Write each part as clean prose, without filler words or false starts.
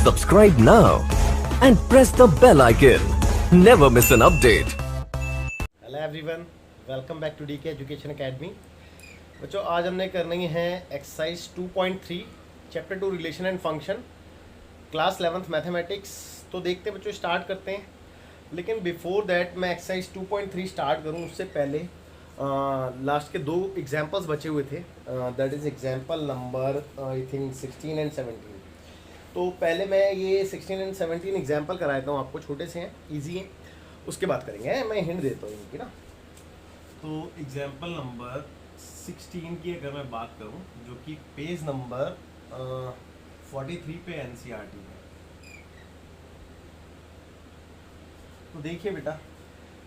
Subscribe now and press the bell icon. Never miss an update. Hello everyone, welcome back to DK education academy. बच्चों, आज हमने करनी है exercise 2.3 chapter 2 relation and function, class 11th mathematics. तो देखते हैं बच्चों, स्टार्ट करते हैं। लेकिन बिफोर दैट मैं एक्सरसाइज 2.3 स्टार्ट करूं उससे पहले लास्ट के दो एग्जांपल्स बचे हुए थे। That is example number I think 16 and 17। तो पहले मैं ये 16 एंड 17 एग्जांपल करा देता हूँ आपको, छोटे से हैं, इजी हैं, उसके बाद करेंगे। मैं हिंट देता हूँ इनकी ना। तो एग्जांपल नंबर 16 की अगर मैं बात करूँ, जो कि पेज नंबर 43 पे एनसीईआरटी में। तो देखिए बेटा,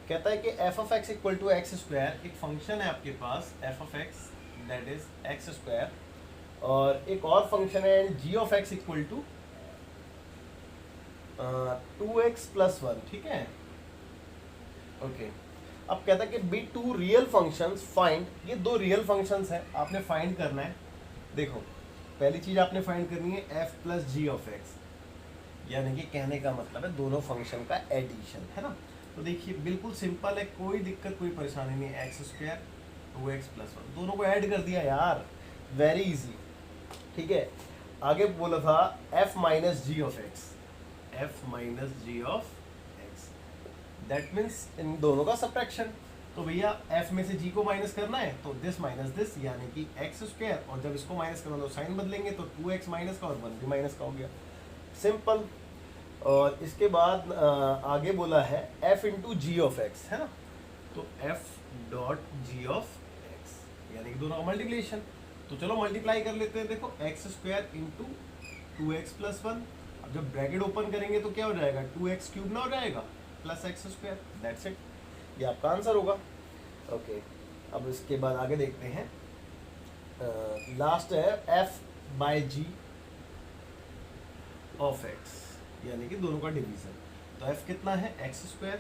कहता है कि F of x equal to x square, एक फंक्शन है आपके पास F of X that is X square, और एक और फंक्शन है G of x equal to 2x + 1। ठीक है, ओके। अब कहता है कि be two real functions find, ये दो रियल फंक्शंस हैं, आपने फाइंड करना है। देखो, पहली चीज आपने फाइंड करनी है f + g ऑफ x, यानी कि कहने का मतलब है दोनों फंक्शन का एडिशन, है ना। तो देखिए बिल्कुल सिंपल है, कोई दिक्कत कोई परेशानी नहीं है। x² 2x + 1 दोनों को ऐड कर दिया यार, वेरी इजी। ठीक है, आगे बोला था f - g of x, f - g of x, that means in दोनों का सब्ट्रैक्शन। तो भैया f में से g को माइनस करना है, तो दिस माइनस दिस, यानी कि x², और जब इसको माइनस करना तो साइन बदलेंगे, तो 2x माइनस का और 1 भी माइनस का हो गया, सिंपल। और इसके बाद आगे बोला है f × g ऑफ x, है ना। तो f.g ऑफ x, यानी कि दोनों का मल्टीप्लिकेशन। तो चलो मल्टीप्लाई कर लेते हैं। देखो x² × 2x + 1, अब जब ब्रैकेट ओपन करेंगे तो क्या हो जाएगा, 2x³ ना हो जाएगा प्लस x², दैट्स इट, ये आपका आंसर होगा। ओके, अब इसके बाद आगे देखते हैं। लास्ट है f/g ऑफ x, यानी कि दोनों का डिवीजन। तो f कितना है, x²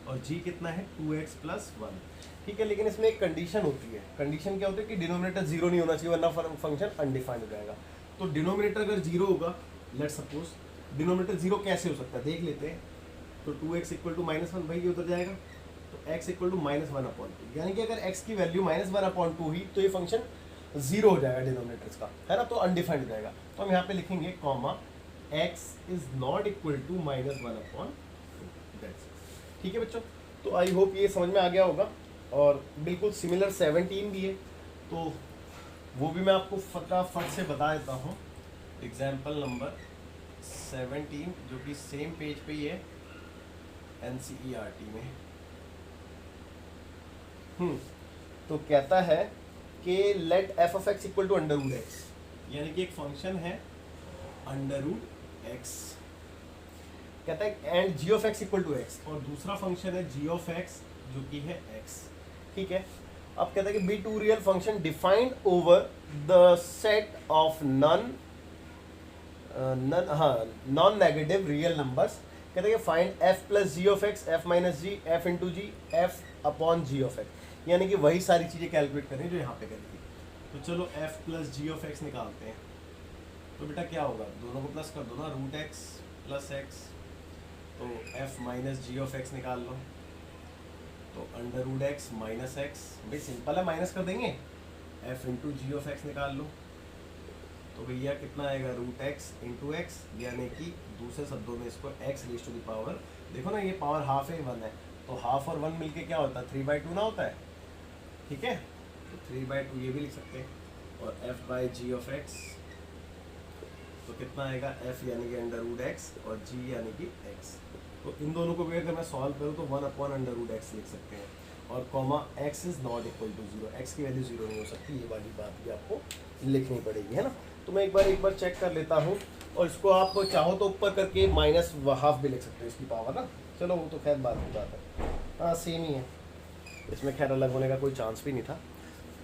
और g कितना है, 2x + 1। ठीक है, लेकिन इसमें एक कंडीशन होती है। कंडीशन क्या होती है कि डिनोमिनेटर 0 नहीं होना चाहिए, वरना फंक्शन अनडिफाइंड हो जाएगा। तो डिनोमिनेटर अगर 0 होगा, लेट्स सपोज, डिनोमिनेटर 0 कैसे हो सकता है देख लेते हैं। तो 2x = -1, भाई ये उधर जाएगा, तो x = -1/2, यानी कि अगर x की वैल्यू -1/2 हुई तो ये फंक्शन 0 हो जाएगा डिनोमिनेटर्स का, है ना, तो अनडिफाइंड हो जाएगा। तो हम यहाँ पे लिखेंगे कॉमा x ≠ -1/2, दैट्स इट। ठीक है बच्चों, तो आई होप ये समझ में आ गया होगा। और बिल्कुल सिमिलर 17 भी है, तो वो भी मैं आपको फटाफट से बता देता हूँ। एग्जाम्पल नंबर 17, जो कि सेम पेज पे ही है एनसीईआरटी में। तो कहता है कि let f of x equal to √x, यानी कि एक फंक्शन है √x। कहता है and g of x equal to x, और दूसरा फंक्शन है g ऑफ x, जो कि है x। ठीक है, अब कहता है कि be two real function defined over the set of non negative real numbers. कहते हैं कि find f + g of x, f - g, f × g, f/g of x, यानी कि वही सारी चीज़ें कैलकुलेट करें जो यहाँ पे करी थी। तो चलो f + g ऑफ x निकालते हैं। तो बेटा क्या होगा, दोनों को प्लस कर दो ना, √x + x, तो f - g ऑफ x निकाल लो, तो √x - x, भाई सिंपल है, माइनस कर देंगे। f × g ऑफ x निकाल लो, तो भैया कितना आएगा, √x × x, यानी कि दूसरे शब्दों में इसको x⁻⁴, देखो ना, ये पावर हाफ है, 1 है, तो हाफ और 1 मिलके क्या होता है, 3/2 ना होता है। ठीक है, तो 3/2 ये भी लिख सकते हैं। और f/g ऑफ x, तो कितना आएगा, f यानी कि √x और g यानी कि x। तो इन दोनों को भी अगर मैं सॉल्व करूँ तो 1/√x लिख सकते हैं, और कॉमा x ≠ = 0, x की वैल्यू 0 नहीं हो सकती, ये वाली बात भी आपको लिखनी पड़ेगी, है ना। तो मैं एक बार चेक कर लेता हूँ, और इसको आप चाहो तो ऊपर करके -½ भी लिख सकते हो इसकी पावर ना। चलो वो तो खैर बात हो जाता है, हाँ सेम ही है, इसमें खैर अलग होने का कोई चांस भी नहीं था।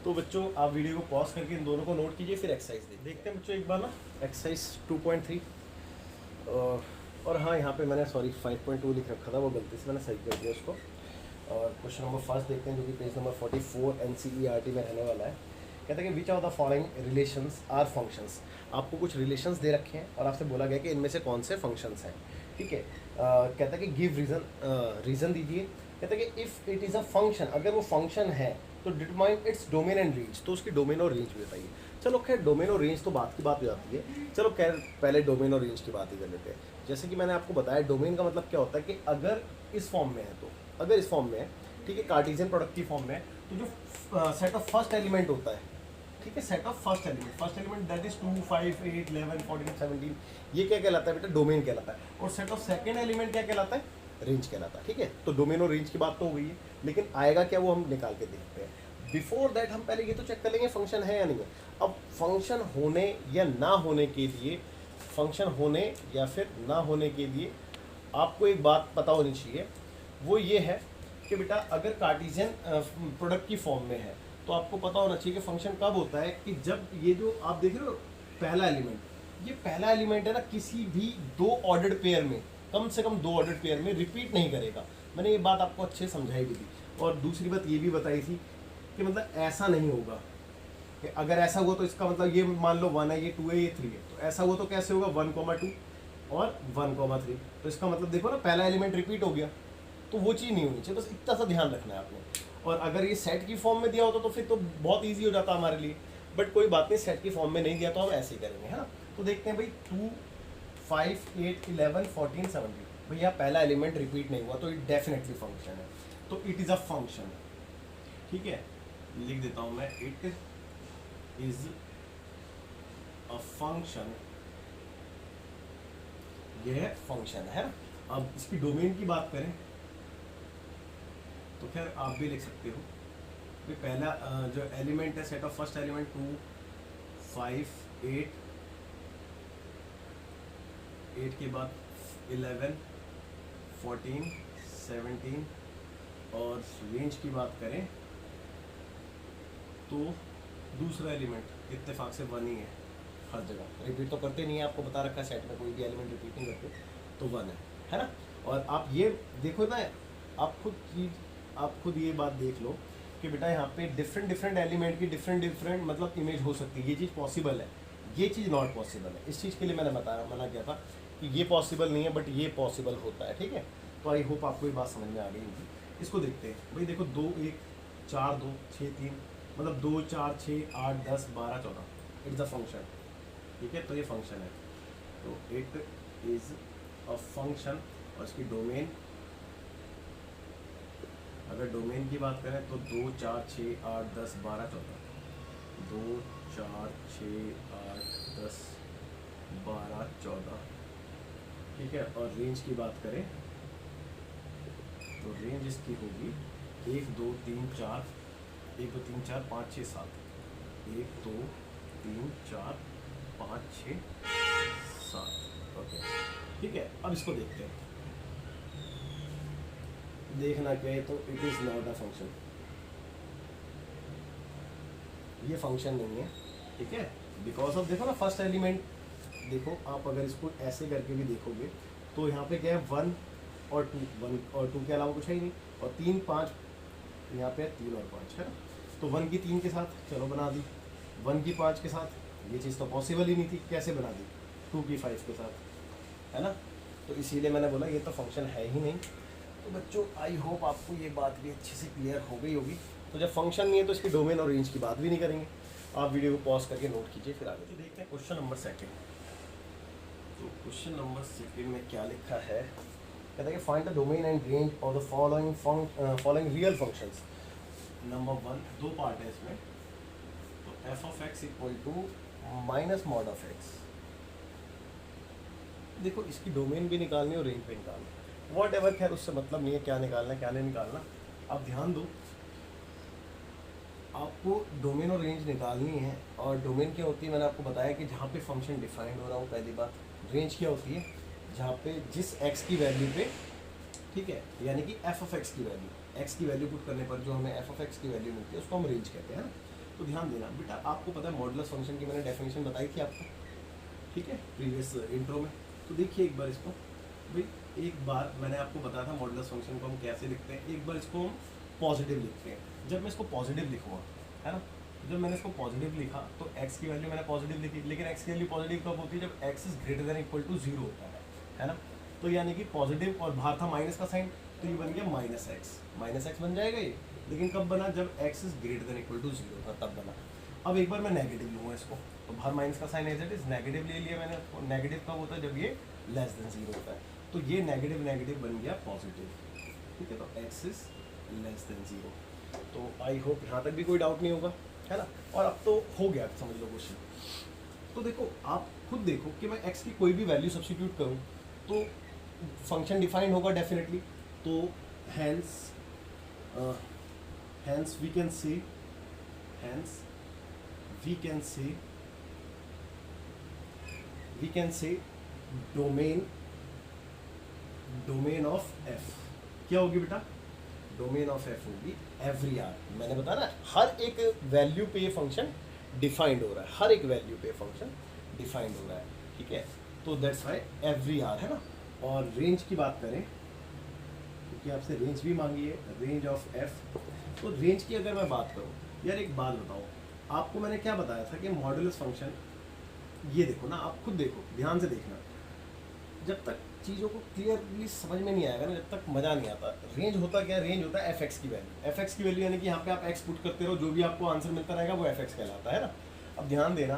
तो बच्चों, आप वीडियो को पॉज करके इन दोनों को नोट कीजिए, फिर एक्सरसाइज देखते हैं बच्चों एक बार ना, एक्सरसाइज 2.3। और हाँ, यहाँ पे मैंने 5.2 लिख रखा था, वो गलती से मैंने सही कर दिया उसको। और क्वेश्चन नंबर फर्स्ट देखते हैं, जो कि पेज नंबर 44 एनसीईआरटी में रहने वाला है। कहता है कि which of the following relations are functions. आपको कुछ रिलेशंस दे रखे हैं और आपसे बोला गया कि इनमें से कौन से फंक्शंस हैं, ठीक है। कहता है कि गिव रीज़न दीजिए। कहता है कि if it is a function, अगर वो फंक्शन है तो determine its domain and range, तो उसकी डोमेन और रेंज भी बताइए। चलो खैर डोमेन और रेंज तो बात की बात हो जाती है, चलो खैर पहले डोमेन और रेंज की बात ही कर लेते हैं। जैसे कि मैंने आपको बताया डोमेन का मतलब क्या होता है कि अगर इस फॉर्म में है, तो अगर इस फॉर्म में है, ठीक है, कार्टेशियन प्रोडक्ट की फॉर्म में है, तो जो सेट ऑफ फर्स्ट एलिमेंट होता है, ठीक है, set of first element that is 2 5 8 11 14 17, ये क्या कहलाता है बेटा, डोमेन कहलाता है। और सेट ऑफ सेकंड एलिमेंट क्या कहलाता है, रेंज कहलाता है, ठीक है। तो डोमेन और रेंज की बात तो हो गई है, लेकिन आएगा क्या वो हम निकाल के देखते हैं। बिफोर दैट हम पहले ये तो चेक कर लेंगे फंक्शन है या नहीं है। अब फंक्शन होने या ना होने के लिए, फंक्शन होने या फिर ना होने के लिए आपको एक बात पता होनी चाहिए, वो ये है कि बेटा अगर कार्टेशियन प्रोडक्ट की फॉर्म में है तो आपको पता होना चाहिए कि फंक्शन कब होता है, कि जब ये जो आप देख रहे हो पहला एलिमेंट, ये पहला एलिमेंट है ना, किसी भी दो ऑर्डर्ड पेयर में, कम से कम दो ऑर्डर्ड पेयर में रिपीट नहीं करेगा। मैंने ये बात आपको अच्छे समझाई भी थी। और दूसरी बात ये भी बताई थी कि मतलब ऐसा नहीं होगा कि अगर ऐसा हुआ तो इसका मतलब ये मान लो 1 है, ये 2 है, ये 3 है, तो ऐसा हुआ तो कैसे होगा 1,2 और 1,3, तो इसका मतलब देखो ना पहला एलिमेंट रिपीट हो गया, तो वो चीज़ नहीं होनी चाहिए। बस इतना सा ध्यान रखना है आपने। और अगर ये सेट की फॉर्म में दिया होता तो फिर तो बहुत ईजी हो जाता हमारे लिए, बट कोई बात नहीं, सेट की फॉर्म में नहीं दिया तो हम ऐसे ही करेंगे, है ना। तो देखते हैं भाई 2 5 8 11 14 17, भैया पहला एलिमेंट रिपीट नहीं हुआ तो इट डेफिनेटली फंक्शन है, तो इट इज़ अ फंक्शन, ठीक है। लिख देता हूँ मैं, इट इज अ फंक्शन, यह फंक्शन है। अब इसकी डोमेन की बात करें तो खैर आप भी लिख सकते हो कि पहला जो एलिमेंट है, सेट ऑफ फर्स्ट एलिमेंट 2 5 8 के बाद 11 14 17, और रेंज की बात करें तो दूसरा एलिमेंट इत्तेफाक से 1 ही है, हर जगह रिपीट तो करते नहीं है, आपको बता रखा है सेट में कोई भी एलिमेंट रिपीट नहीं करते, तो 1 है ना। और आप ये देखो ना, आप खुद ये बात देख लो कि बेटा यहाँ पे डिफरेंट एलिमेंट की डिफरेंट मतलब इमेज हो सकती है। ये चीज़ पॉसिबल है, ये चीज़ नॉट पॉसिबल है। इस चीज़ के लिए मैंने मना किया था कि ये पॉसिबल नहीं है, बट ये पॉसिबल होता है, ठीक है। तो आई होप आपको ये बात समझ में आ गई होगी। इसको देखते हैं भाई, देखो 2 1 4 2 6 3, मतलब 2 4 6 8 10 12 14, इट्स अ फंक्शन, ठीक है। तो ये फंक्शन है, तो इट इज़ अ फंक्शन। और इसकी डोमेन, अगर डोमेन की बात करें तो 2 4 6 8 10 12 14, 2 4 6 8 10 12 14, ठीक है। और रेंज की बात करें तो रेंज इसकी होगी 1 2 3 4 1 2 3 4 5 6 7, 1 2 3 4 5 6 7, ओके, ठीक है। अब इसको देखते हैं, देखना क्या है, तो it is not a function, ये फंक्शन नहीं है, ठीक है। बिकॉज ऑफ देखो ना फर्स्ट एलिमेंट, देखो आप अगर इसको ऐसे करके भी देखोगे तो यहाँ पे क्या है 1 और 2, 1 और 2 के अलावा कुछ है ही नहीं, और 3 5 यहाँ पे 3 और 5 है ना। तो 1 की 3 के साथ चलो बना दी, 1 की 5 के साथ, ये चीज़ तो पॉसिबल ही नहीं थी, कैसे बना दी 2 की 5 के साथ, है ना। तो इसीलिए मैंने बोला ये तो फंक्शन है ही नहीं। तो बच्चों आई होप आपको ये बात भी अच्छे से क्लियर हो गई होगी। तो जब फंक्शन नहीं है तो इसकी डोमेन और रेंज की बात भी नहीं करेंगे। आप वीडियो को पॉज करके नोट कीजिए, फिर आगे तो देखते हैं क्वेश्चन नंबर 2। तो क्वेश्चन नंबर 2 में क्या लिखा है, कहता है कि find the domain and range of the following real functions. Number 1, 2 part है इसमें। तो f of x equal to minus mod of x, देखो इसकी डोमेन भी निकालनी और रेंज भी निकालनी, वॉट एवर, खैर उससे मतलब नहीं है क्या निकालना है क्या नहीं निकालना। आप ध्यान दो, आपको डोमेन और रेंज निकालनी है। और डोमेन क्या होती है, मैंने आपको बताया कि जहाँ पे फंक्शन डिफाइंड हो रहा हो, पहली बात। रेंज क्या होती है, जहाँ पे जिस x की वैल्यू पे, ठीक है, यानी कि f ऑफ x की वैल्यू, x की वैल्यू पुट करने पर जो हमें f ऑफ x की वैल्यू मिलती है उसको हम रेंज कहते हैं। तो ध्यान देना बेटा, आपको पता है मॉडुलस फंक्शन की मैंने डेफिनेशन बताई थी आपको, ठीक है, प्रीवियस इंट्रो में। तो देखिए एक बार इसको, भाई एक बार मैंने आपको बताया था मॉडुलस फंक्शन को हम कैसे लिखते हैं। एक बार इसको हम पॉजिटिव लिखते हैं। जब मैं इसको पॉजिटिव लिखूँगा, है ना, जब मैंने इसको पॉजिटिव लिखा तो x की वैल्यू मैंने पॉजिटिव लिखी, लेकिन x की वैल्यू पॉजिटिव कब होती है? जब x is greater than equal to 0 होता है ना। तो यानी कि पॉजिटिव और बाहर था माइनस का साइन, तो ये बन गया माइनस एक्स बन जाएगा ये। लेकिन कब बना? जब x is greater than equal to 0 था तब बना। अब एक बार मैं नेगेटिव लूँगा इसको, तो बाहर माइनस का sign as it is negative ले लिया मैंने। नेगेटिव कब होता है? जब ये लेस देन 0 होता है। तो ये नेगेटिव नेगेटिव बन गया पॉजिटिव, ठीक है। तो x इज लेस देन 0। तो आई होप यहाँ तक भी कोई डाउट नहीं होगा, है ना। और अब तो हो गया, समझ लो क्वेश्चन। तो देखो, आप खुद देखो कि मैं x की कोई भी वैल्यू सब्स्टिट्यूट करूँ तो फंक्शन डिफाइंड होगा डेफिनेटली। तो hence we can say domain of f क्या होगी बेटा? डोमेन ऑफ f होगी एवरी आर। मैंने बताया ना, हर एक वैल्यू पे ये फंक्शन डिफाइंड हो रहा है, हर एक वैल्यू पे फंक्शन डिफाइंड हो रहा है, ठीक है। तो दैट्स वाई एवरी आर, है ना। और रेंज की बात करें, क्योंकि आपसे रेंज भी मांगी है, रेंज ऑफ f। तो रेंज की अगर मैं बात करूँ, यार एक बात बताओ, आपको मैंने क्या बताया था कि मॉडुलस फंक्शन, ये देखो ना, आप खुद देखो, ध्यान से देखना, जब तक चीज़ों को क्लियरली समझ में नहीं आएगा ना, जब तक मज़ा नहीं आता। रेंज होता क्या? रेंज होता है एफ एक्स की वैल्यू। एफ एक्स की वैल्यू यानी कि यहाँ पे आप एक्स पुट करते रहो, जो भी आपको आंसर मिलता रहेगा वो एफ एक्स कहलाता है ना। अब ध्यान देना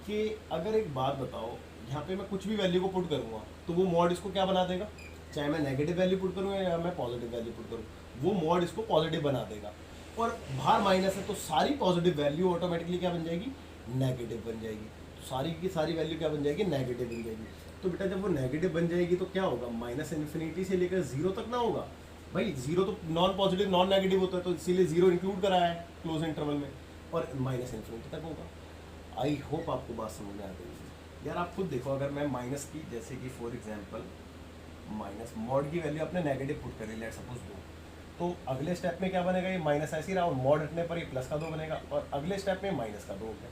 कि अगर एक बात बताओ, यहाँ पे मैं कुछ भी वैल्यू को पुट करूँगा तो वो मॉड इसको क्या बना देगा? चाहे मैं नेगेटिव वैल्यू पुट करूँ या मैं पॉजिटिव वैल्यू पुट करूँ, वो मॉड इसको पॉजिटिव बना देगा। और बाहर माइनस है तो सारी पॉजिटिव वैल्यू ऑटोमेटिकली क्या बन जाएगी? नेगेटिव बन जाएगी। सारी की सारी वैल्यू क्या बन जाएगी? नेगेटिव बन जाएगी। तो बेटा जब वो नेगेटिव बन जाएगी तो क्या होगा? माइनस इन्फिनिटी से लेकर 0 तक ना होगा भाई। 0 तो नॉन पॉजिटिव नॉन नेगेटिव होता है, तो इसीलिए 0 इंक्लूड कराया है क्लोज इंटरवल में, और माइनस इन्फिनिटी तक होगा। आई होप आपको बात समझ में आ गई है। यार आप खुद देखो, अगर मैं माइनस की, जैसे कि फॉर एग्जांपल माइनस मॉड की वैल्यू अपने नेगेटिव पुट करें, लेट्स सपोज 2, तो अगले स्टेप में क्या बनेगा? ये माइनस ऐसे ही रहा, और मॉड हटने पर ये प्लस का 2 बनेगा, और अगले स्टेप में माइनस का 2 हो गया।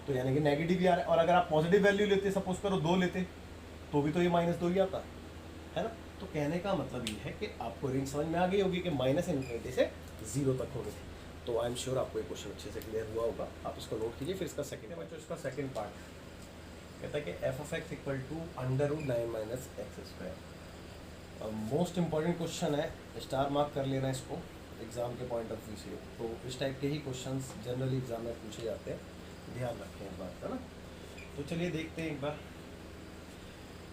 तो यानी कि नेगेटिव ही आ रहा है। और अगर आप पॉजिटिव वैल्यू लेते, सपोज करो 2 लेते, तो भी तो ये -2 ही आता है ना। तो कहने का मतलब ये है कि आपको रेंज समझ में आ गई होगी कि माइनस इन्फिनिटी से 0 तक होगी थी। तो आई एम श्योर आपको ये क्वेश्चन अच्छे से क्लियर हुआ होगा। आप इसको नोट कीजिए। फिर इसका सेकंड बच्चों, इसका सेकंड पार्ट कहता है कि f of x equal to √9 - x²। Most important question है, स्टार मार्क कर लेना इसको एग्जाम के पॉइंट ऑफ व्यू से। तो इस टाइप के ही क्वेश्चन जनरली एग्जाम में पूछे जाते हैं, ध्यान रखें इस बात का ना। तो चलिए देखते हैं एक बार।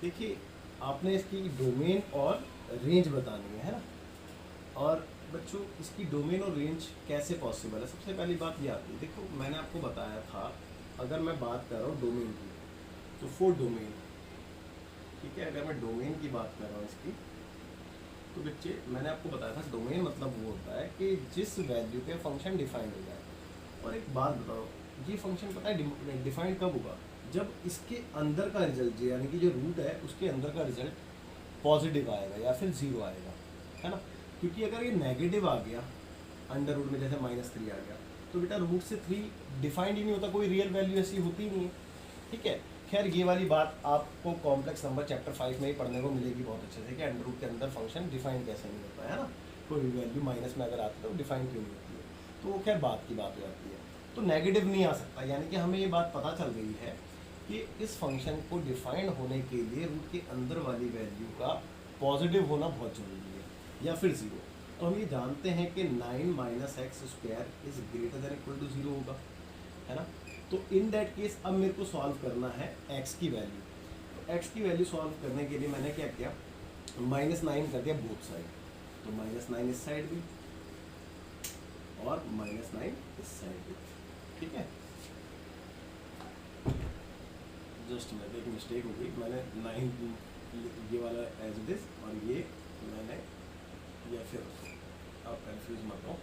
देखिए, आपने इसकी डोमेन और रेंज बतानी है ना। और बच्चों, इसकी डोमेन और रेंज कैसे पॉसिबल है? सबसे पहली बात ये आती है, देखो मैंने आपको बताया था, अगर मैं बात कर रहा हूँ डोमेन की, तो फॉर डोमेन, ठीक है, अगर मैं डोमेन की बात कर रहा हूँ इसकी, तो बच्चे मैंने आपको बताया था डोमेन मतलब वो होता है कि जिस वैल्यू पे फंक्शन डिफाइंड हो जाए। और एक बात बताओ, ये फंक्शन पता है डिफाइंड कब होगा? जब इसके अंदर का रिजल्ट, यानी कि जो रूट है उसके अंदर का रिजल्ट पॉजिटिव आएगा या फिर 0 आएगा, है ना। क्योंकि अगर ये नेगेटिव आ गया अंडर रूट में, जैसे -3 आ गया, तो बेटा रूट से 3 डिफाइंड ही नहीं होता, कोई रियल वैल्यू ऐसी होती ही नहीं है, ठीक है। खैर ये वाली बात आपको कॉम्प्लेक्स नंबर चैप्टर 5 में ही पढ़ने को मिलेगी बहुत अच्छे से, कि अंडर रूट के अंदर फंक्शन डिफाइन कैसे नहीं होता है ना। कोई भी वैल्यू माइनस में अगर आती है तो डिफाइन क्यों नहीं होती है, तो वो खैर बात की बात हो जाती है। तो नेगेटिव नहीं आ सकता, यानी कि हमें ये बात पता चल गई है कि इस फंक्शन को डिफाइंड होने के लिए रूट के अंदर वाली वैल्यू का पॉजिटिव होना बहुत जरूरी है, या फिर 0। तो हम ये जानते हैं कि 9 - x² is greater than equal to 0 होगा, है ना। तो इन दैट केस अब मेरे को सॉल्व करना है x की वैल्यू। तो x की वैल्यू सॉल्व करने के लिए मैंने क्या किया? -9 कर दिया बोथ साइड। तो -9 इस साइड भी और -9 इस साइड भी, ठीक है। जस्ट मैं एक मिस्टेक हो गई, मैंने 9 ये वाला एज इट इज, और ये मैंने, या फिर आप कंफ्यूज मत हो,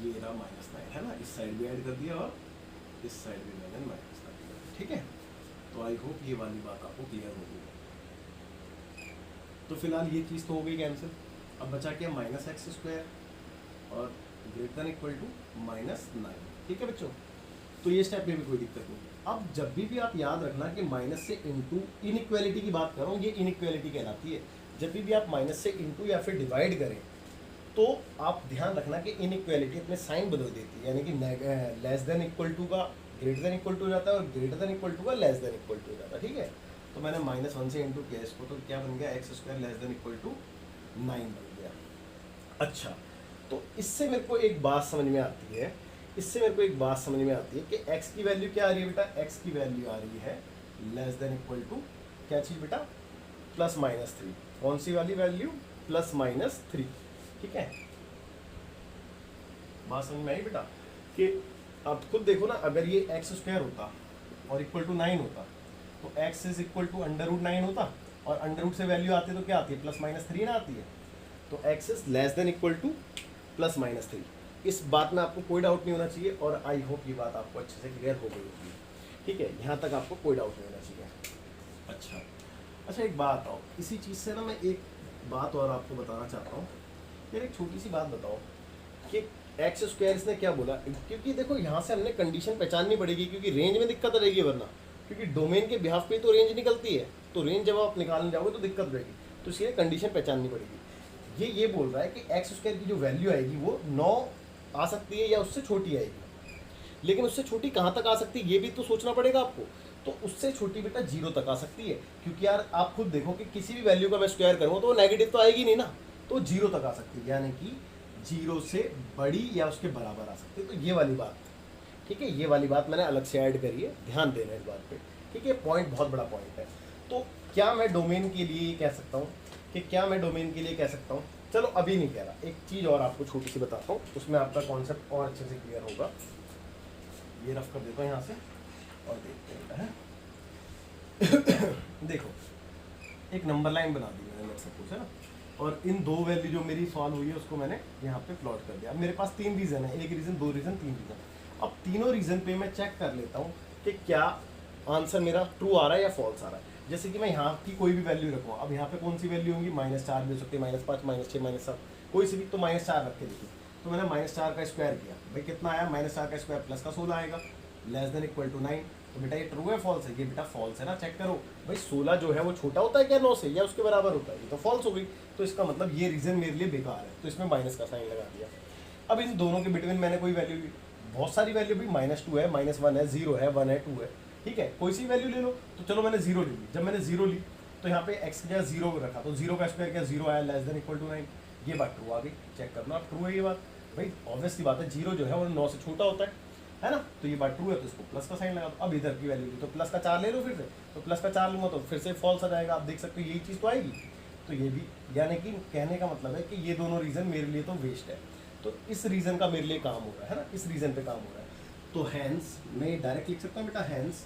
ये रहा -9, है ना। इस साइड भी ऐड कर दिया और इस साइड भी मैंने -9 कर दिया, ठीक है। तो आई होप ये वाली बात आपको क्लियर हो गई। तो फिलहाल ये चीज़ तो हो गई कैंसिल। अब बचा क्या? -x² और ग्रेटर देन इक्वल टू -9, ठीक है बच्चों। तो ये स्टेप में भी कोई दिक्कत नहीं। अब जब भी आप याद रखना कि माइनस से इनटू, इनइक्वालिटी की बात कर रहा हूँ, ये इनइक्वालिटी कहलाती है। जब भी आप माइनस से इनटू या फिर डिवाइड करें, तो आप ध्यान रखना कि इनइक्वालिटी अपने साइन बदल देती है, यानी कि लेस देन इक्वल टू का ग्रेटर देन इक्वल टू हो जाता है और ग्रेटर देन इक्वल टू का लेस देन इक्वल टू हो जाता है, ठीक है। तो मैंने -1 से इंटू किया इसको, तो क्या बन गया, x square less than equal to 9 बन गया। अच्छा, तो इससे मेरे को एक बात समझ में आती है, कि x की वैल्यू क्या आ रही है बेटा, x की वैल्यू आ रही है लेस देन इक्वल टू क्या चीज़ बेटा, +-3। कौन सी वाली वैल्यू, +-3, ठीक है। बात समझ में आई बेटा कि आप खुद देखो ना, अगर ये x² होता और इक्वल टू 9 होता तो x इज इक्वल टू √9 होता, और अंडर रूट से वैल्यू आती है तो क्या आती है, +-3 ना आती है। तो x is less than equal to +-3। इस बात में आपको कोई डाउट नहीं होना चाहिए, और आई होप ये बात आपको अच्छे से क्लियर हो गई होगी, ठीक है। यहाँ तक आपको कोई डाउट नहीं होना चाहिए। अच्छा एक बात आओ, इसी चीज़ से ना मैं एक बात और आपको बताना चाहता हूँ। यार एक छोटी सी बात बताओ कि x² इसने क्या बोला, क्योंकि देखो यहाँ से हमने कंडीशन पहचाननी पड़ेगी, क्योंकि रेंज में दिक्कत रहेगी वरना, क्योंकि डोमेन के बिहाफ पे तो रेंज निकलती है, तो रेंज जब आप निकालने जाओगे तो दिक्कत रहेगी, तो इसलिए कंडीशन पहचाननी पड़ेगी। ये बोल रहा है कि x² की जो वैल्यू आएगी वो 9 आ सकती है या उससे छोटी आएगी, लेकिन उससे छोटी कहाँ तक आ सकती है ये भी तो सोचना पड़ेगा आपको। तो उससे छोटी बेटा 0 तक आ सकती है, क्योंकि यार आप खुद देखो कि किसी भी वैल्यू का मैं स्क्वायर करूँगा तो वो नेगेटिव तो आएगी नहीं ना, तो 0 तक आ सकती है, यानी कि 0 से बड़ी या उसके बराबर आ सकती है। तो ये वाली बात, ठीक है, ये वाली बात मैंने अलग से ऐड करी है, ध्यान देना इस बात पे, ठीक है। पॉइंट बहुत बड़ा पॉइंट है। तो क्या मैं डोमेन के लिए कह सकता हूँ चलो अभी नहीं कह रहा, एक चीज़ और आपको छोटी सी बताता हूँ, उसमें आपका कॉन्सेप्ट और अच्छे से क्लियर होगा। ये रफ कर देता हूँ यहाँ से और देखते हैं। देखो एक नंबर लाइन बना दी मैंने, सपोज है ना, और इन दो वैल्यू जो मेरी सॉल्व हुई है उसको मैंने यहाँ पे प्लॉट कर दिया। अब मेरे पास 3 रीज़न है, 1 रीज़न 2 रीज़न 3 रीज़न। अब तीनों रीज़न पे मैं चेक कर लेता हूँ कि क्या आंसर मेरा ट्रू आ रहा है या फॉल्स आ रहा है। जैसे कि मैं यहाँ की कोई भी वैल्यू रखूँ, अब यहाँ पे कौन सी वैल्यू होंगी, -4 भी हो सकती है, -5, -6, -7, कोई सी भी, तो -4 रख के देखिए। तो मैंने -4 का स्क्वायर किया, भाई कितना आया, -4 का स्क्वायर प्लस का 16 आएगा, लेस देन इक्वल टू 9। तो बेटा ये ट्रू है फॉल्स है, ये बेटा फॉल्स है ना, चेक करो भाई 16 जो है वो छोटा होता है क्या 9 से, या उसके बराबर होता है, ये तो फॉल्स हो गई। तो इसका मतलब ये रीज़न मेरे लिए बेकार है, तो इसमें माइनस का साइन लगा दिया। अब इन दोनों के बिटवीन मैंने कोई वैल्यू ली, बहुत सारी वैल्यू भी, -2 है, -1 है, 0 है, 1 है, 2 है, ठीक है, कोई सी वैल्यू ले लो। तो चलो मैंने 0 ले ली, जब मैंने 0 ली तो यहाँ पे x क्या 0 रखा, तो 0 का स्क्वायर क्या 0 आया, लेस देन इक्वल टू 9। ये बात ट्रू आ गई, चेक करना आप ट्रू है ये बात, भाई ऑब्वियसली बात है 0 जो है वो 9 से छोटा होता है ना, तो ये बात ट्रू है, तो इसको प्लस का साइन लगा दो। अब इधर की वैल्यू ली तो प्लस का 4 ले लो फिर से, तो प्लस का 4 लूँगा तो फिर से फॉल्स आ जाएगा। आप देख सकते हो यही चीज़ तो आएगी, तो ये भी, यानी कि कहने का मतलब है कि ये दोनों रीज़न मेरे लिए तो वेस्ट है, तो इस रीज़न का मेरे लिए काम हो रहा है ना, इस रीज़न पे काम हो रहा है। तो हैंस मैं डायरेक्ट लिख सकता हूँ बेटा, हैंस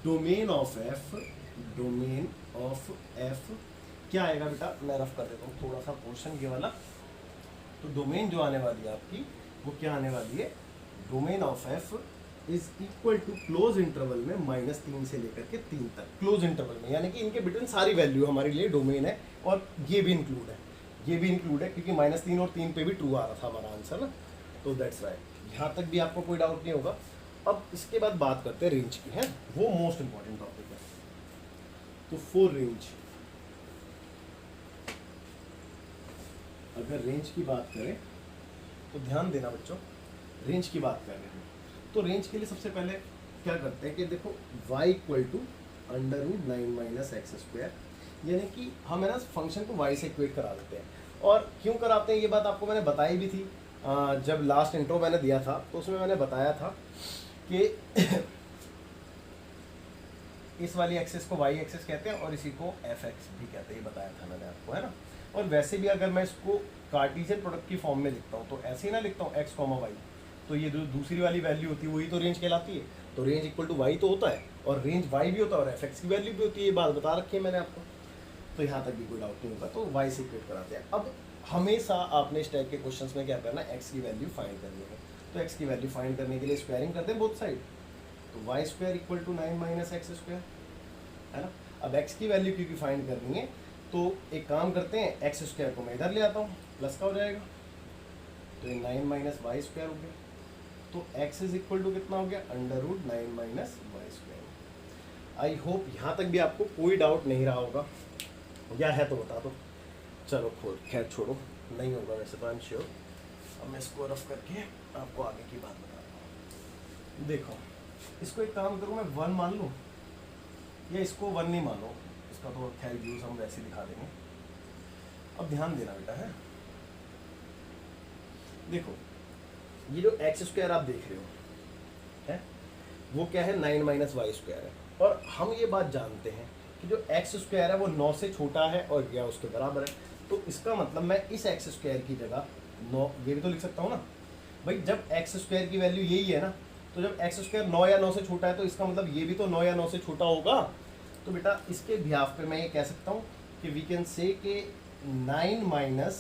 डोमेन ऑफ एफ क्या आएगा बेटा, मैं रफ कर देता हूँ थोड़ा सा पोर्शन ये वाला। तो डोमेन जो आने वाली है आपकी वो क्या आने वाली है, domain of f is equal to close interval में -3 से लेकर के 3 तक, क्लोज इंटरवल में, यानी कि इनके बिटवीन सारी वैल्यू हमारे लिए डोमेन है, और ये भी इंक्लूड है, क्योंकि -3 और 3 पे भी ट्रू आ रहा था हमारा आंसर ना, तो दैट्स राइट। यहाँ तक भी आपको कोई डाउट नहीं होगा। अब इसके बाद बात करते हैं रेंज की, है वो मोस्ट इंपॉर्टेंट टॉपिक है। तो फॉर रेंज, अगर रेंज की बात करें तो ध्यान देना बच्चों, रेंज की बात कर रहे हैं तो रेंज के लिए सबसे पहले क्या करते हैं कि देखो y इक्वल टू √9 - x², यानी कि हम है ना फंक्शन को y से इक्वेट करा देते हैं। और क्यों कराते हैं ये बात आपको मैंने बताई भी थी, जब लास्ट इंट्रो मैंने दिया था तो उसमें मैंने बताया था कि इस वाली एक्सिस को y एक्सिस कहते हैं और इसी को fx भी कहते हैं, ये बताया था मैंने आपको, है ना। और वैसे भी अगर मैं इसको कार्टेशियन प्रोडक्ट की फॉर्म में लिखता हूँ तो ऐसे ही ना लिखता हूँ x, y, तो ये जो दूसरी वाली वैल्यू होती है वही तो रेंज कहलाती है। तो रेंज इक्वल टू y तो होता है, और रेंज y भी होता है, और fx की वैल्यू भी होती है, ये बात बता रखी है मैंने आपको, तो यहाँ तक भी कोई डाउट नहीं होगा। तो y से इक्वेट कराते हैं। अब हमेशा आपने इस टाइप के क्वेश्चंस में क्या करना है, x की वैल्यू फाइंड करनी है। तो x की वैल्यू फाइंड करने के लिए स्क्वायरिंग करते हैं बोथ साइड, तो y² इक्वल टू 9 - x², है ना। अब x की वैल्यू क्योंकि फाइंड करनी है तो एक काम करते हैं, x² को मैं इधर ले आता हूँ, प्लस का हो जाएगा, तो ये 9 - y² हो गया, तो x इज इक्वल टू कितना हो गया, √9 - y²। आई होप यहाँ तक भी आपको कोई डाउट नहीं रहा होगा, या है तो बता दो। चलो खैर छोड़ो, नहीं होगा वैसे तो, आई एम श्योर। अब मैं इसको रफ करके आपको आगे की बात बताता हूँ। देखो इसको एक काम करूँ, मैं 1 मान लूँ या इसको 1 नहीं मानो, इसका तो खैर यूज़ हम वैसे ही दिखा देंगे। अब ध्यान देना बेटा है, देखो ये जो एक्स स्क्वायर आप देख रहे हो है वो क्या है, 9 माइनस वाई स्क्वायर है। और हम ये बात जानते हैं कि जो एक्स स्क्वायर है वो 9 से छोटा है और या उसके बराबर है। तो इसका मतलब मैं इस एक्स स्क्वायर की जगह 9 ये भी तो लिख सकता हूँ ना भाई। जब एक्स स्क्वायर की वैल्यू यही है ना, तो जब एक्स स्क्वायर 9 या 9 से छोटा है तो इसका मतलब ये भी तो 9 या 9 से छोटा होगा। तो बेटा इसके बिहाफ पे मैं ये कह सकता हूँ कि वी कैन से कि 9 माइनस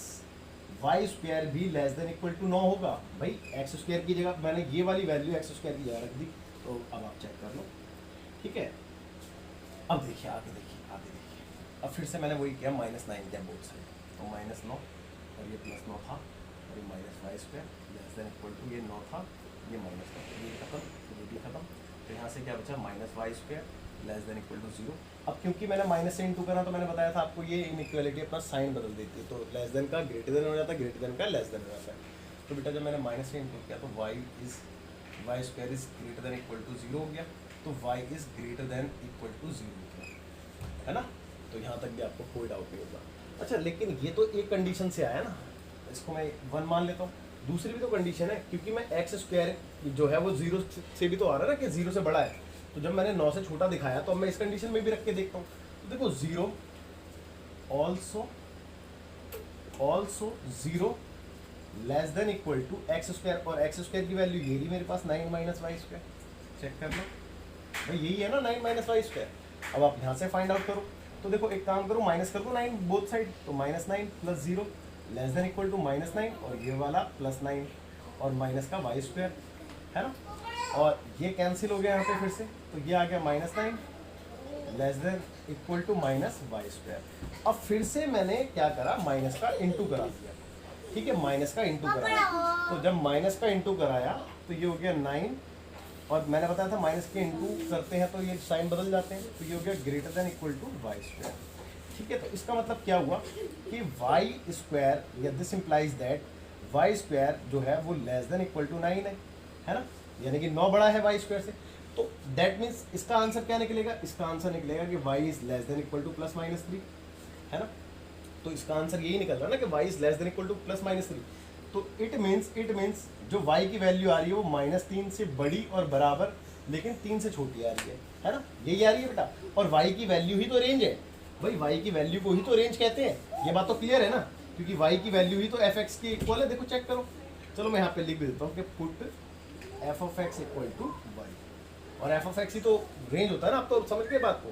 वाई स्क्वायर भी लेस देन इक्वल टू 9 होगा। भाई एक्स स्क्वायर की जगह मैंने ये वाली वैल्यू एक्स स्क्वायर की जगह रख दी, तो अब आप चेक कर लो, ठीक है। अब देखिए आगे देखिए, अब फिर से मैंने वही किया, -9 किया बोथ साइड, तो -9 और ये +9 था और ये minus y square less than equal to, ये 9 था ये -9, ये खत्म ये भी खत्म। तो यहाँ से क्या बचा, minus y square less than equal to 0। अब क्योंकि मैंने माइनस से इंटू करा तो मैंने बताया था आपको ये इनइक्वालिटी अपना साइन बदल देती है, तो लेस देन का ग्रेटर देन हो जाता है, ग्रेटर देन का लेस देन हो जाता है। तो बेटा जब मैंने माइनस से इंटू किया तो y square is greater than equal to 0 हो गया, तो y is greater than equal to 0 हो गया, है ना। तो यहाँ तक भी आपको कोई डाउट नहीं होगा। अच्छा लेकिन ये तो एक कंडीशन से आया ना, इसको मैं 1 मान लेता हूँ। दूसरी भी तो कंडीशन है, क्योंकि मैं एक्स स्क्वायर जो है वो 0 से भी तो आ रहा है ना कि 0 से बड़ा है। तो जब मैंने 9 से छोटा दिखाया तो अब मैं इस कंडीशन में भी रख के देखता हूँ। तो देखो 0 also 0 less than equal to x square, और एक्स स्क्वायर की वैल्यू ये रही मेरे पास 9 माइनस वाई स्क्वायर। चेक कर लो भाई, यही है ना 9 माइनस वाई स्क्वायर। अब आप यहाँ से फाइंड आउट करो, तो देखो एक काम करो, माइनस कर दो 9 बोथ साइड, तो -9 + 0 लेस देन इक्वल टू -9 और ये वाला +9 और माइनस का वाई स्क्वायर, है ना। और ये कैंसिल हो गया यहाँ पे फिर से, तो ये आ गया -9 less than equal to minus y square. अब फिर से मैंने क्या करा, माइनस का इंटू करा दिया, ठीक है, माइनस का इंटू कराया। तो जब माइनस का इंटू कराया तो ये हो गया 9, और मैंने बताया था माइनस के इंटू करते हैं तो ये साइन बदल जाते हैं, तो ये हो गया greater than equal to y square, ठीक है। तो इसका मतलब क्या हुआ कि वाई स्क्वायर, या this implies that y square जो है वो लेस देन इक्वल टू 9 है ना, यानी कि 9 बड़ा है वाई स्क्वायर से। तो दैट मीन्स इसका आंसर क्या निकलेगा, इसका आंसर निकलेगा कि y is less than equal to +-3, है ना। तो इसका आंसर यही निकल रहा है ना कि y is less than equal to +-3। तो इट मीन्स जो y की वैल्यू आ रही है वो -3 से बड़ी और बराबर, लेकिन 3 से छोटी आ रही है ना, यही आ रही है बेटा। और y की वैल्यू ही तो रेंज है भाई, y की वैल्यू को ही तो रेंज कहते हैं, ये बात तो क्लियर है ना, क्योंकि y की वैल्यू ही तो f(x) की इक्वल है। देखो चेक करो, चलो मैं यहाँ पे लिख देता हूँ कि put f(x) equal to y, और f(x) ही तो रेंज होता है ना, आप तो समझ गए बात को।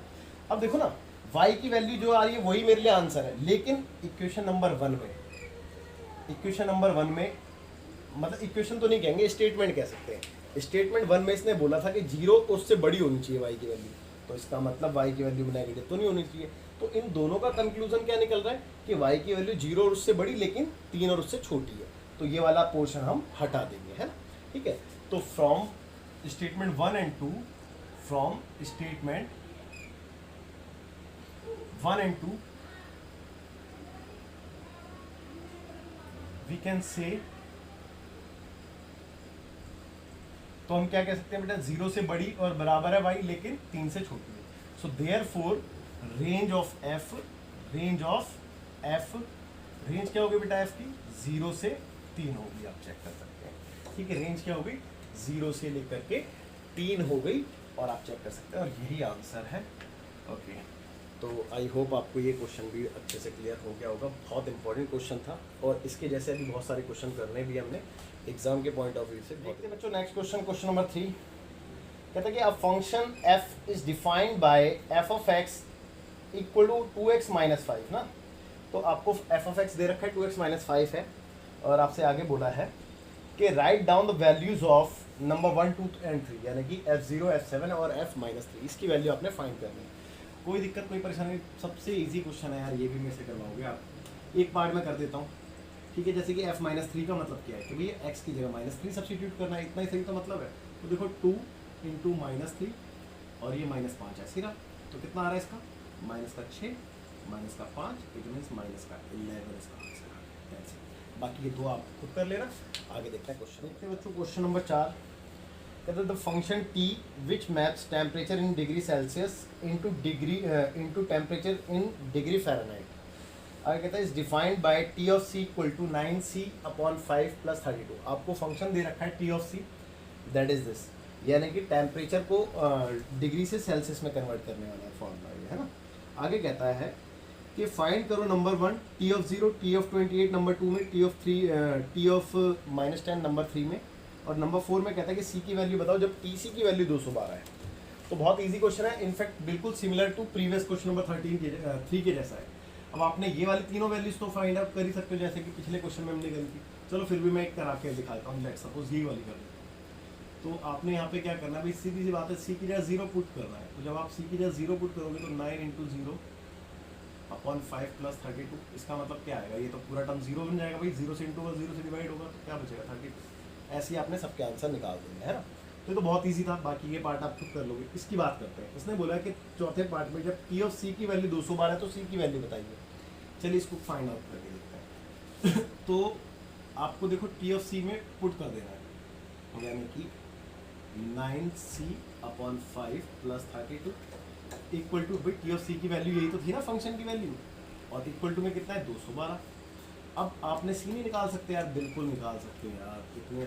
अब देखो ना y की वैल्यू जो आ रही है वही मेरे लिए आंसर है, लेकिन इक्वेशन नंबर 1 में मतलब इक्वेशन तो नहीं कहेंगे, स्टेटमेंट कह सकते हैं। स्टेटमेंट 1 में इसने बोला था कि 0 उससे बड़ी होनी चाहिए y की वैल्यू, तो इसका मतलब y की वैल्यू नेगेटिव तो नहीं होनी चाहिए। तो इन दोनों का कंक्लूजन क्या निकल रहा है कि y की वैल्यू 0 और उससे बड़ी, लेकिन 3 और उससे छोटी है, तो ये वाला पोर्शन हम हटा देंगे, है ना, ठीक है। तो from statement 1 and 2, from statement 1 and 2 we can say, तो हम क्या कह सकते हैं बेटा, 0 से बड़ी और बराबर है y, लेकिन 3 से छोटी है। सो देयरफॉर रेंज क्या होगी बेटा f की, 0 से 3 होगी, आप चेक कर सकते हैं, ठीक है। रेंज क्या होगी, 0 से लेकर के 3 हो गई, और आप चेक कर सकते हैं, और यही आंसर है, ओके। तो आई होप आपको ये क्वेश्चन भी अच्छे से क्लियर हो गया होगा। बहुत इंपॉर्टेंट क्वेश्चन था, और इसके जैसे अभी बहुत सारे क्वेश्चन करने भी हमने एग्जाम के पॉइंट ऑफ व्यू से। देखते हैं बच्चों नेक्स्ट क्वेश्चन नंबर 3, कहता है कि a function f is defined by f(x) equal to 2x minus 5 ना। तो आपको f(x) दे रखा है 2x माइनस 5 है, और आपसे आगे बोला है कि write down the values of number 1, 2 and 3, यानी कि f0, f7 और f-3, इसकी वैल्यू आपने फाइंड करनी है। कोई दिक्कत कोई परेशानी, सबसे इजी क्वेश्चन है यार, ये भी मेरे से करवाओगे आप। एक पार्ट में कर देता हूँ, ठीक है। जैसे कि f-3 का मतलब क्या है कि भैया x की जगह -3 सब्स्टिट्यूट करना है, इतना ही सही तो मतलब है। तो देखो 2 × -3 और ये -5 है सीधा, तो कितना आ रहा है इसका, -6 -5, इट मीन्स -11 इसका आंसर। That's it. बाकी ये दो आप खुद कर लेना। आगे देखते हैं क्वेश्चन। देखते हैं बच्चों क्वेश्चन नंबर 4। कहते हैं the function t which maps temperature in degree Celsius into temperature in degree Fahrenheit. आगे कहता है is defined by T of C equal to 9c/5 + 32। आपको फंक्शन दे रखा है T of C, that is this, यानी कि टेम्परेचर को डिग्री से सेल्सियस में कन्वर्ट करने वाला है फॉर्मूला ये, है ना। आगे कहता है कि फाइंड करो number 1 T of 0, T of 28 number 2 में, T of 3 T of -10 number 3 में, और नंबर 4 में कहता है कि सी की वैल्यू बताओ जब टी सी की वैल्यू 212 है। तो बहुत इजी क्वेश्चन है, इनफैक्ट बिल्कुल similar to previous question number 3 के जैसा है। अब आपने ये वाली तीनों वैल्यूज तो फाइंड आउट कर ही सकते हो जैसे कि पिछले क्वेश्चन में हमने करी थी। चलो फिर भी मैं एक करा के दिखाता हूँ। लेट्स सपोज ये वाली कर लेते हैं। तो आपने यहाँ पे क्या करना है भाई, सीधी सी बात है, सी की जगह 0 पुट करना है। तो जब आप सी की जगह 0 पुट करोगे तो 9 × 0/5 + 32, इसका मतलब क्या आएगा, ये तो पूरा टर्म 0 बन जाएगा भाई, 0 से इंटू होगा, 0 से डिवाइड होगा तो क्या बचेगा 32। ऐसे ही आपने सबके आंसर निकाल देंगे, है ना। तो ये तो बहुत ईजी था, बाकी ये पार्ट आप खुद कर लोगे। इसकी बात करते हैं। इसने बोला कि चौथे पार्ट में जब टी ऑफ सी की वैल्यू 212 है तो सी की वैल्यू बताइए। चलिए इसको फाइंड आउट करके देखते हैं। तो आपको देखो टी ऑफ सी में पुट कर देना है, यानी कि 9c/5 + 32 इक्वल टू, भाई टी ऑफ सी की वैल्यू यही तो थी ना फंक्शन की वैल्यू, और इक्वल टू में कितना है 212। अब आपने सी नहीं निकाल सकते यार, बिल्कुल निकाल सकते हैं यार, कितने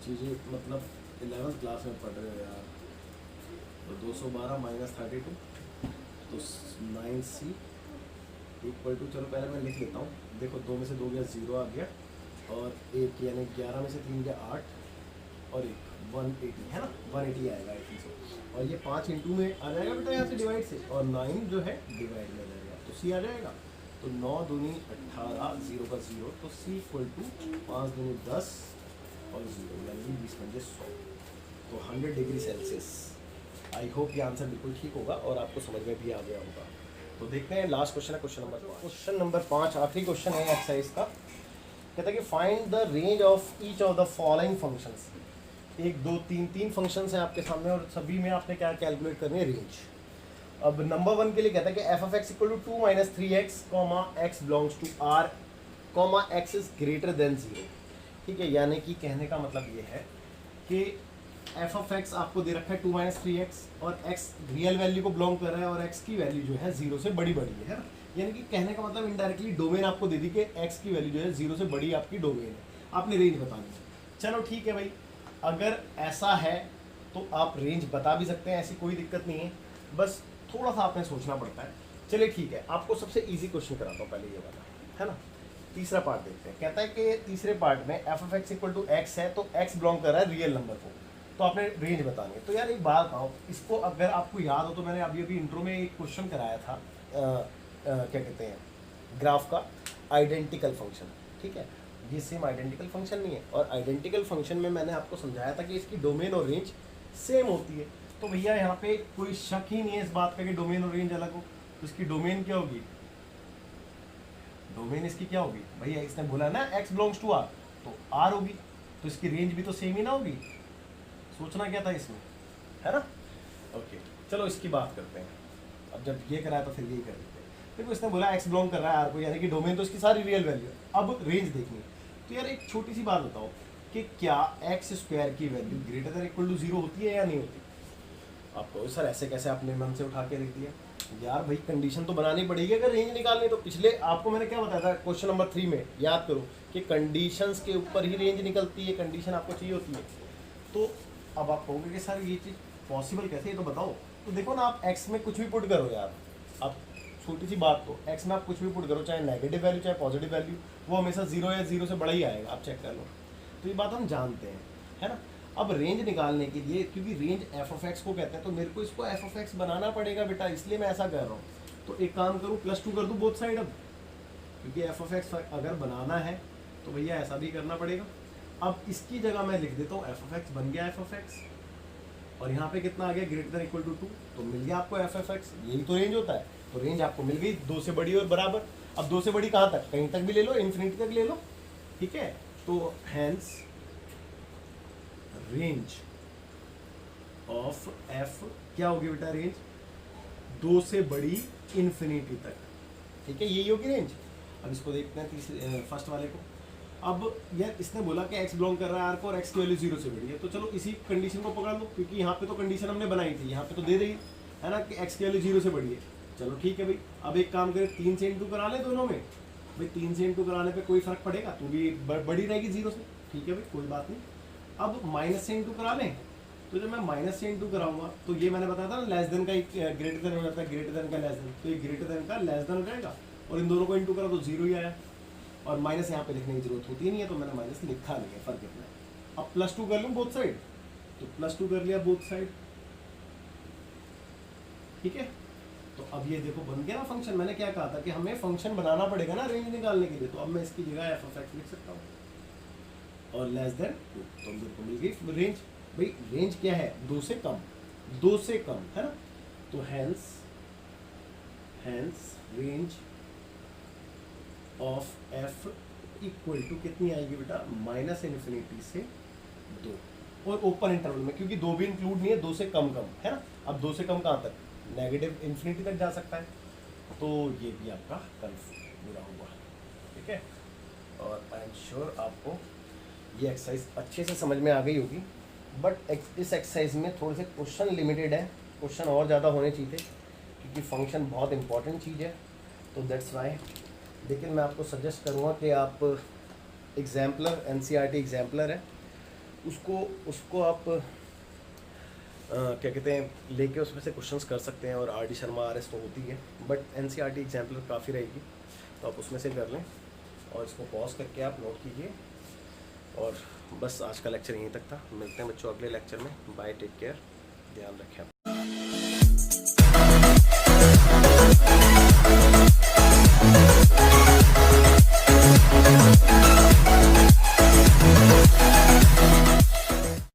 चीज़ें मतलब 11th क्लास में पढ़ रहे हो यार। तो 212 - 32 तो 9c इक्वल टू, चलो पहले मैं लिख लेता हूँ। देखो 2 में से 2 गया 0 आ गया, और 1 यानी 11 में से 3 गया 8, और 1 180 है ना, 180 आएगा 80 से, और ये 5 इंटू में आ जाएगा बेटा यहाँ से डिवाइड से, और 9 जो है डिवाइड में आ जाएगा तो सी आ जाएगा। तो 9 दूनी 18, 0 का 0, तो सी इक्वल टू 5 दूनी 10 और 0 यानी 20 पंजे 100, तो 100 डिग्री सेल्सियस। आई होप ये आंसर बिल्कुल ठीक होगा और आपको समझ में भी आ गया होगा। तो देखते हैं लास्ट क्वेश्चन है, क्वेश्चन नंबर 5, आखिरी क्वेश्चन है एक्सरसाइज का। कहता है कि find the range of each of the following functions. 1 2 3 3 functions हैं आपके सामने, और सभी में आपने क्या कैलकुलेट करनी है, रेंज। अब नंबर 1 के लिए कहता है कि f(x) = 2 - 3x, x belongs to R, x is greater than 0। ठीक है, यानी कि कहने का मतलब ये है कि f(x) आपको दे रखा है 2 - 3x, और x रियल वैल्यू को बिलोंग कर रहा है, और x की वैल्यू जो है 0 से बड़ी है ना। यानी कि कहने का मतलब इनडायरेक्टली डोमेन आपको दे दी कि x की वैल्यू जो है 0 से बड़ी आपकी डोमेन है, आपने रेंज बतानी है। चलो ठीक है भाई, अगर ऐसा है तो आप रेंज बता भी सकते हैं, ऐसी कोई दिक्कत नहीं है, बस थोड़ा सा आपने सोचना पड़ता है। चलिए ठीक है, आपको सबसे इजी क्वेश्चन कराता हूँ पहले ये वाला, है ना। तीसरा पार्ट देखते हैं। कहता है कि तीसरे पार्ट में f(x) = x है, तो x बिलोंग कर रहा है रियल नंबर को, तो आपने रेंज बतानी है। तो यार एक बात बताओ, इसको अगर आपको याद हो तो मैंने अभी इंट्रो में एक क्वेश्चन कराया था, क्या कहते हैं, ग्राफ का आइडेंटिकल फंक्शन। ठीक है, ये सेम आइडेंटिकल फंक्शन नहीं है, और आइडेंटिकल फंक्शन में मैंने आपको समझाया था कि इसकी डोमेन और रेंज सेम होती है। तो भैया यहाँ पे कोई शक ही नहीं है इस बात का कि डोमेन और रेंज अलग हो। तो इसकी डोमेन क्या होगी, डोमेन इसकी क्या होगी भैया, इसने बोला ना x belongs to R, तो R होगी, तो इसकी रेंज भी तो सेम ही ना होगी। सोचना क्या था इसमें, है ना। ओके चलो इसकी बात करते हैं। अब जब ये कराया तो फिर यही कर देते हैं। देखो इसने बोला x बिलोंग कर रहा है R को, यानी कि डोमेन तो इसकी सारी रियल वैल्यू है। अब रेंज देखनी है, तो यार एक छोटी सी बात बताओ कि क्या x² की वैल्यू > 0 होती है या नहीं होती। आपको सर ऐसे कैसे आपने मन से उठा के लिख दिया, यार भाई कंडीशन तो बनानी पड़ेगी अगर रेंज निकालनी। तो पिछले आपको मैंने क्या बताया था क्वेश्चन नंबर 3 में, याद करो कि कंडीशंस के ऊपर ही रेंज निकलती है, कंडीशन आपको चाहिए होती है। तो अब आप कहोगे कि सर ये चीज़ पॉसिबल कैसे, ये तो बताओ। तो देखो ना, आप x में कुछ भी पुट करो यार, आप छोटी सी बात, तो x में आप कुछ भी पुट करो, चाहे नेगेटिव वैल्यू चाहे पॉजिटिव वैल्यू, वो हमेशा 0 या 0 से बड़ा ही आएगा, आप चेक कर लो। तो ये बात हम जानते हैं, है ना। अब रेंज निकालने के लिए, क्योंकि रेंज f(x) को कहते हैं, तो मेरे को इसको f(x) बनाना पड़ेगा बेटा, इसलिए मैं ऐसा कर रहा हूँ। तो एक काम करूँ, +2 कर दूँ बोथ साइड। अब क्योंकि f(x) अगर बनाना है तो भैया ऐसा भी करना पड़ेगा। अब इसकी जगह मैं लिख देता हूँ f(x) बन गया f(x), और यहाँ पे कितना आ गया > 2, तो मिल गया आपको f(x), यही तो रेंज होता है। तो रेंज आपको मिल गई 2 से बड़ी और बराबर। अब 2 से बड़ी कहाँ तक, कहीं तक भी ले लो, इन्फिनिटी तक ले लो, ठीक है। तो हैंस रेंज ऑफ f क्या होगी बेटा, रेंज 2 से बड़ी इन्फिनिटी तक, ठीक है, यही होगी रेंज। अब इसको देखते हैं तीसरे फर्स्ट वाले को। अब यार इसने बोला कि x बिलोंग कर रहा है R को और x की वैल्यू 0 से बड़ी है, तो चलो इसी कंडीशन को पकड़ लो, क्योंकि यहाँ पे तो कंडीशन हमने बनाई थी, यहाँ पे तो दे रही है ना कि x की वैल्यू 0 से बड़ी है। चलो ठीक है भाई, अब एक काम करें 3 से इंटू करा ले दोनों में। भाई 3 से इंटू कराने पे कोई फर्क पड़ेगा, तो भी बड़ी रहेगी 0 से, ठीक है भाई कोई बात नहीं। अब माइनस से इंटू करा लें, तो जब मैं माइनस से इंटू कराऊंगा तो ये मैंने बताया था ना लेस देन का ग्रेटर देन हो जाता है, ग्रेटर देन का लेस देन, तो ये ग्रेटर देन का लेस देन हो जाएगा और इन दोनों को इंटू करा तो 0 ही आया। और माइनस यहाँ पे लिखने की जरूरत होती नहीं है, तो मैंने माइनस लिखा नहीं है, फर्क इतना है। अब +2 कर लूँ बोथ साइड, तो +2 कर लिया बोथ साइड, ठीक है। तो अब ये देखो बन गया ना फंक्शन। मैंने क्या कहा था कि हमें फंक्शन बनाना पड़ेगा ना रेंज निकालने के लिए, तो अब मैं इसकी जगह f(x) लिख सकता हूँ और लेस देन 2, तो मेरे को मिल गई रेंज। भाई रेंज क्या है, 2 से कम, 2 से कम है ना, तो hence range of f equal to कितनी आएगी बेटा, -∞ से 2, और ओपन इंटरवल में, क्योंकि 2 भी इंक्लूड नहीं है, 2 से कम है ना। अब 2 से कम कहाँ तक, -∞ तक जा सकता है, तो ये भी आपका कन्फर्म पूरा हुआ, ठीक है। और आई एम श्योर आपको ये एक्सरसाइज अच्छे से समझ में आ गई होगी, बट इस एक्सरसाइज में थोड़े से क्वेश्चन लिमिटेड है, क्वेश्चन और ज़्यादा होने चाहिए थे, क्योंकि फंक्शन बहुत इंपॉर्टेंट चीज़ है, तो दैट्स वाई। लेकिन मैं आपको सजेस्ट करूँगा कि आप एग्जाम्पलर, NCERT एग्जाम्पलर है, उसको आप क्या कहते हैं लेके उसमें से क्वेश्चंस कर सकते हैं, और RD शर्मा RS तो होती है, बट NCERT एग्जाम्पलर काफ़ी रहेगी, तो आप उसमें से कर लें और इसको पॉज करके आप नोट कीजिए। और बस आज का लेक्चर यहीं तक था, मिलते हैं बच्चों अगले लेक्चर में। बाय, टेक केयर, ध्यान रखें।